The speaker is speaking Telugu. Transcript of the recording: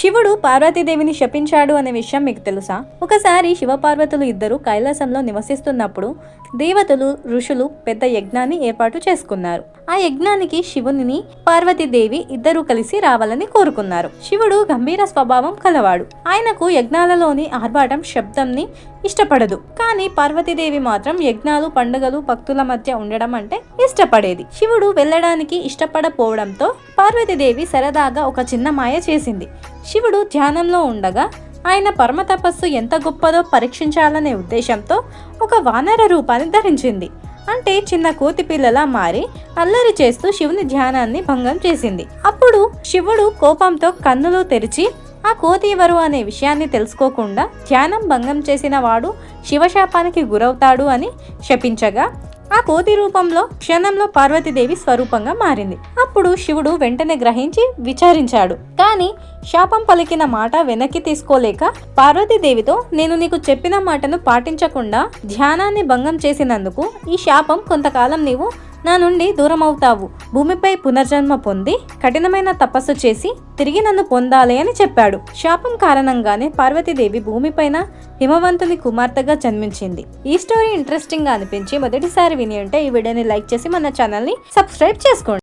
శివుడు పార్వతీదేవిని శపించాడు అనే విషయం మీకు తెలుసా? ఒకసారి శివపార్వతులు ఇద్దరు కైలాసంలో నివసిస్తున్నప్పుడు దేవతలు ఋషులు పెద్ద యజ్ఞాన్ని ఏర్పాటు చేసుకున్నారు. ఆ యజ్ఞానికి శివునిని పార్వతీదేవి ఇద్దరు కలిసి రావాలని కోరుకున్నారు. శివుడు గంభీర స్వభావం కలవాడు. ఆయనకు యజ్ఞాలలోని ఆర్భాటం శబ్దంని ఇష్టపడదు. కానీ పార్వతీదేవి మాత్రం యజ్ఞాలు పండుగలు భక్తుల మధ్య ఉండడం అంటే ఇష్టపడేది. శివుడు వెళ్ళడానికి ఇష్టపడపోవడంతో పార్వతీదేవి సరదాగా ఒక చిన్న మాయ చేసింది. శివుడు ధ్యానంలో ఉండగా ఆయన పరమ తపస్సు ఎంత గొప్పదో పరీక్షించాలనే ఉద్దేశంతో ఒక వానర రూపాన్ని ధరించింది. అంటే చిన్న కోతి పిల్లలా మారి అల్లరి చేస్తూ శివుని ధ్యానాన్ని భంగం చేసింది. అప్పుడు శివుడు కోపంతో కన్నులు తెరిచి ఆ కోతి ఎవరు అనే విషయాన్ని తెలుసుకోకుండా ధ్యానం భంగం చేసిన వాడు శివశాపానికి గురవుతాడు అని శపించగా ఆ కోతి రూపంలో క్షణంలో పార్వతీదేవి స్వరూపంగా మారింది. అప్పుడు శివుడు వెంటనే గ్రహించి విచారించాడు. కానీ శాపం పలికిన మాట వెనక్కి తీసుకోలేక పార్వతీదేవితో, నేను నీకు చెప్పిన మాటను పాటించకుండా ధ్యానాన్ని భంగం చేసినందుకు ఈ శాపం కొంతకాలం నీవు నా నుండి దూరం అవుతావు. భూమిపై పునర్జన్మ పొంది కఠినమైన తపస్సు చేసి తిరిగి నన్ను పొందాలి అని చెప్పాడు. శాపం కారణంగానే పార్వతీదేవి భూమిపైన హిమవంతుని కుమార్తెగా జన్మించింది. ఈ స్టోరీ ఇంట్రెస్టింగ్ గా అనిపించి మొదటిసారి విని ఉంటే ఈ వీడియోని లైక్ చేసి మన ఛానల్ ని సబ్స్క్రైబ్ చేసుకోండి.